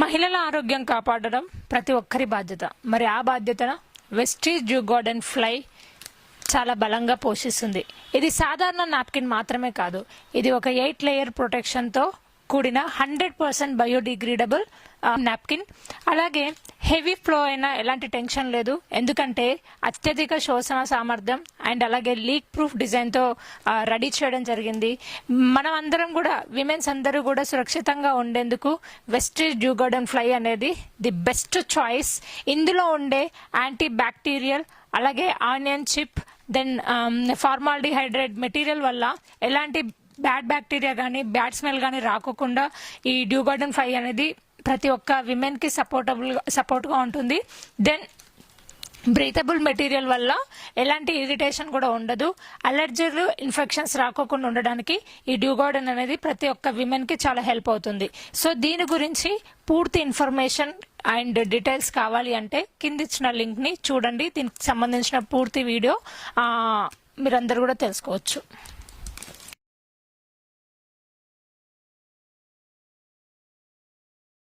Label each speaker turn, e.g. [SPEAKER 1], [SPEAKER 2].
[SPEAKER 1] మహిళల ఆరోగ్యం కాపాడడం ప్రతి ఒక్కరి బాధ్యత. మరి ఆ బాధ్యతను వెస్టీజ్ డ్యూ గార్డెన్ ఫ్లై చాలా బలంగా పోషిస్తుంది. ఇది సాధారణ నాప్కిన్ మాత్రమే కాదు, ఇది ఒక 8 లేయర్ ప్రొటెక్షన్తో కూడిన 100% బయోడిగ్రేడబుల్ నాప్కిన్. అలాగే హెవీ ఫ్లో అయినా ఎలాంటి టెన్షన్ లేదు, ఎందుకంటే అత్యధిక శోషణ సామర్థ్యం అండ్ అలాగే లీక్ ప్రూఫ్ డిజైన్తో రెడీ చేయడం జరిగింది. మనం అందరం కూడా విమెన్స్ అందరూ కూడా సురక్షితంగా ఉండేందుకు వెస్టీజ్ డ్యూ గార్డెన్ ఫ్లై అనేది ది బెస్ట్ చాయిస్. ఇందులో ఉండే యాంటీ బ్యాక్టీరియల్ అలాగే ఆనియన్ చిప్ దెన్ ఫార్మాల్డిహైడ్రేట్ మెటీరియల్ వల్ల ఎలాంటి బ్యాడ్ బ్యాక్టీరియా కానీ బ్యాడ్ స్మెల్ కానీ రాకోకుండా ఈ డ్యూ గార్డెన్ ఫ్లై అనేది ప్రతి ఒక్క విమెన్కి సపోర్ట్గా ఉంటుంది. దెన్ బ్రీతబుల్ మెటీరియల్ వల్ల ఎలాంటి ఇరిటేషన్ కూడా ఉండదు. అలర్జీలు ఇన్ఫెక్షన్స్ రాకోకుండా ఉండడానికి ఈ డ్యూ గార్డెన్ అనేది ప్రతి ఒక్క విమెన్కి చాలా హెల్ప్ అవుతుంది. సో దీని గురించి పూర్తి ఇన్ఫర్మేషన్ అండ్ డీటెయిల్స్ కావాలి అంటే కింద ఇచ్చిన లింక్ని చూడండి. దీనికి సంబంధించిన పూర్తి వీడియో మీరందరూ కూడా తెలుసుకోవచ్చు.